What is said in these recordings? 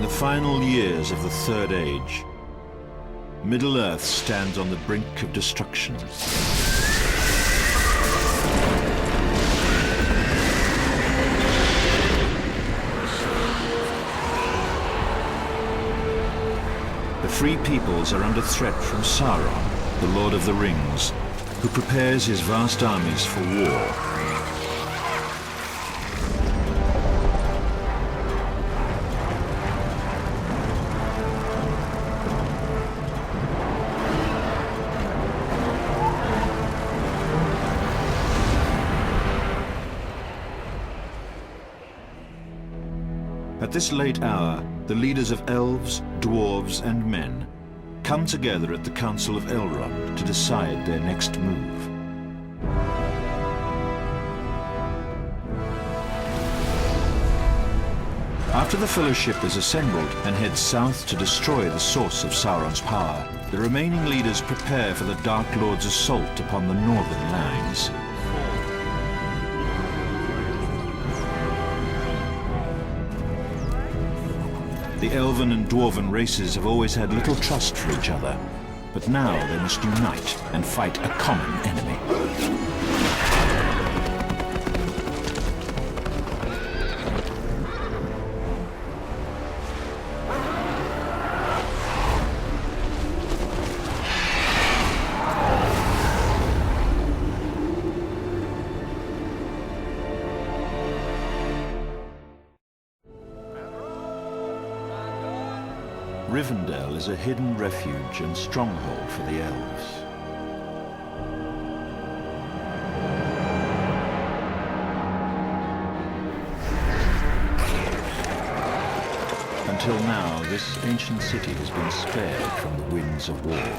In the final years of the Third Age, Middle-earth stands on the brink of destruction. The Free Peoples are under threat from Sauron, the Lord of the Rings, who prepares his vast armies for war. At this late hour, the leaders of elves, dwarves, and men come together at the Council of Elrond to decide their next move. After the Fellowship is assembled and heads south to destroy the source of Sauron's power, the remaining leaders prepare for the Dark Lord's assault upon the northern lands. The elven and dwarven races have always had little trust for each other, but now they must unite and fight a common enemy. Rivendell is a hidden refuge and stronghold for the elves. Until now, this ancient city has been spared from the winds of war.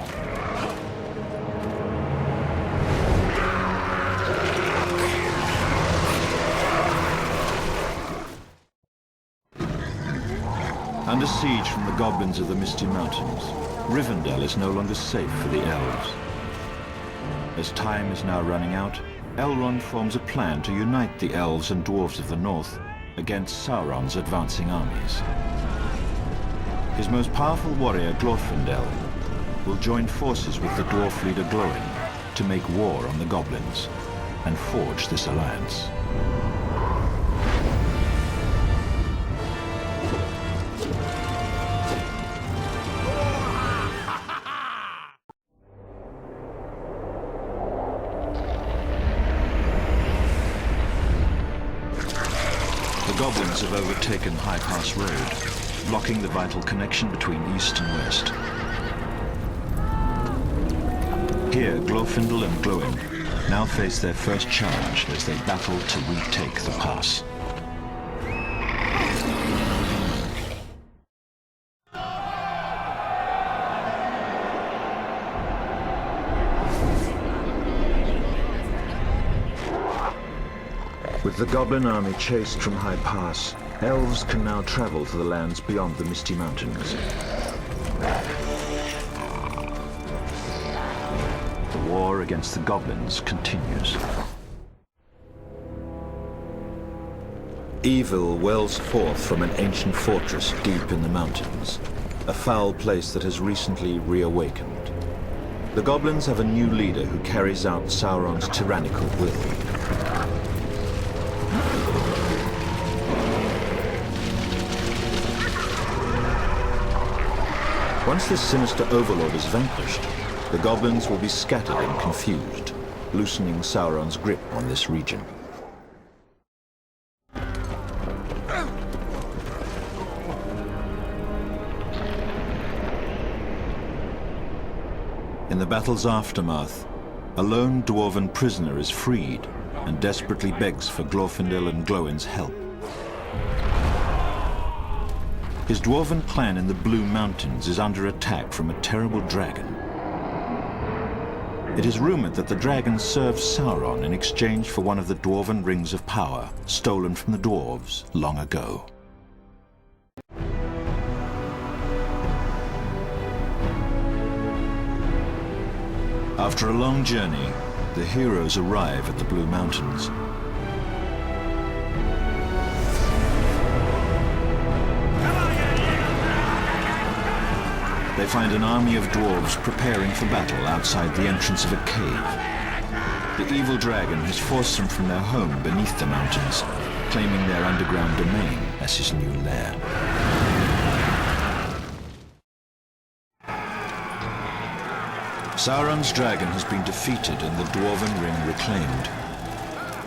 Under siege from the goblins of the Misty Mountains, Rivendell is no longer safe for the elves. As time is now running out, Elrond forms a plan to unite the elves and dwarves of the north against Sauron's advancing armies. His most powerful warrior, Glorfindel, will join forces with the dwarf leader Glóin to make war on the goblins and forge this alliance. The goblins have overtaken High Pass Road, blocking the vital connection between east and west. Here, Glorfindel and Glóin now face their first challenge as they battle to retake the pass. With the goblin army chased from High Pass, elves can now travel to the lands beyond the Misty Mountains. The war against the goblins continues. Evil wells forth from an ancient fortress deep in the mountains, a foul place that has recently reawakened. The goblins have a new leader who carries out Sauron's tyrannical will. Once this sinister overlord is vanquished, the goblins will be scattered and confused, loosening Sauron's grip on this region. In the battle's aftermath, a lone dwarven prisoner is freed and desperately begs for Glorfindel and Glóin's help. His dwarven clan in the Blue Mountains is under attack from a terrible dragon. It is rumored that the dragon served Sauron in exchange for one of the dwarven rings of power, stolen from the dwarves long ago. After a long journey, the heroes arrive at the Blue Mountains. they find an army of dwarves preparing for battle outside the entrance of a cave. The evil dragon has forced them from their home beneath the mountains, claiming their underground domain as his new lair. Sauron's dragon has been defeated and the Dwarven Ring reclaimed.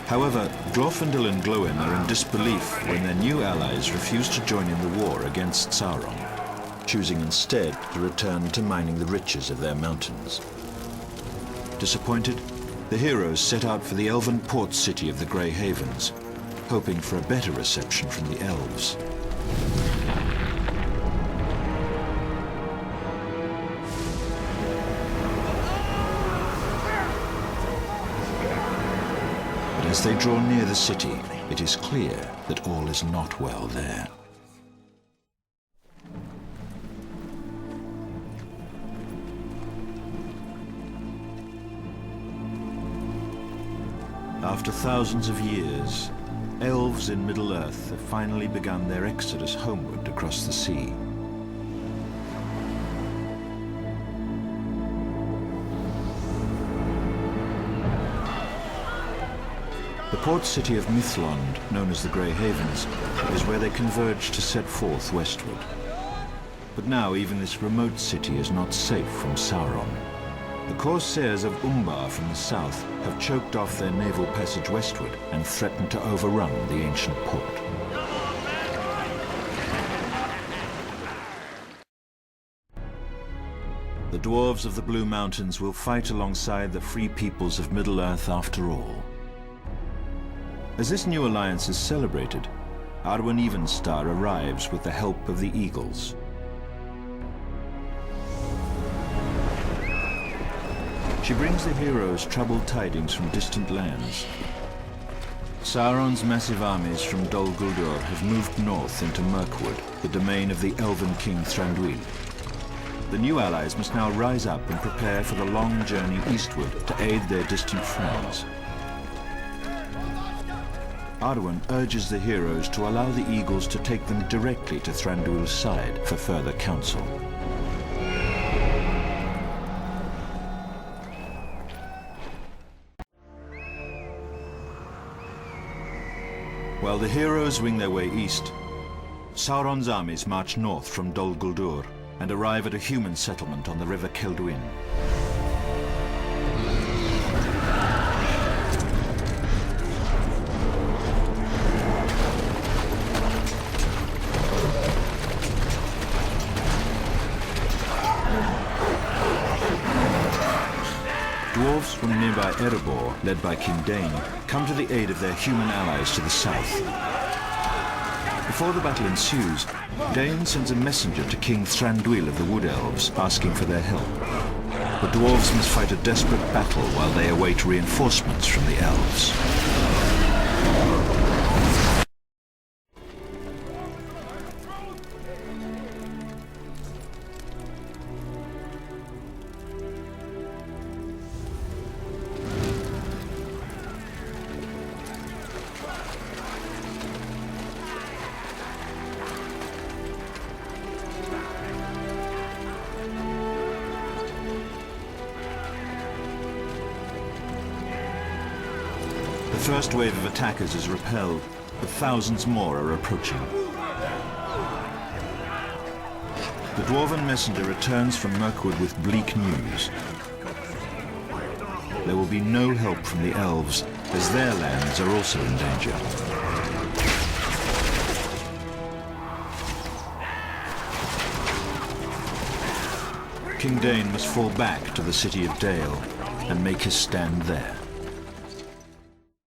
However, Glorfindel and Glóin are in disbelief when their new allies refuse to join in the war against Sauron, choosing instead to return to mining the riches of their mountains. Disappointed, the heroes set out for the elven port city of the Grey Havens, hoping for a better reception from the elves. But as they draw near the city, it is clear that all is not well there. After thousands of years, elves in Middle-earth have finally begun their exodus homeward across the sea. The port city of Mithlond, known as the Grey Havens, is where they converge to set forth westward. But now even this remote city is not safe from Sauron. The corsairs of Umbar from the south have choked off their naval passage westward and threatened to overrun the ancient port. The dwarves of the Blue Mountains will fight alongside the free peoples of Middle-earth after all. As this new alliance is celebrated, Arwen Evenstar arrives with the help of the Eagles. She brings the heroes troubled tidings from distant lands. Sauron's massive armies from Dol Guldur have moved north into Mirkwood, the domain of the elven king Thranduil. The new allies must now rise up and prepare for the long journey eastward to aid their distant friends. Arwen urges the heroes to allow the Eagles to take them directly to Thranduil's side for further counsel. While the heroes wing their way east, Sauron's armies march north from Dol Guldur and arrive at a human settlement on the river Celduin. Dwarves from nearby Erebor, led by King Dain, come to the aid of their human allies to the south. Before the battle ensues, Dain sends a messenger to King Thranduil of the Wood Elves, asking for their help. The dwarves must fight a desperate battle while they await reinforcements from the elves. The first wave of attackers is repelled, but thousands more are approaching. The dwarven messenger returns from Mirkwood with bleak news. There will be no help from the elves, as their lands are also in danger. King Dain must fall back to the city of Dale and make his stand there.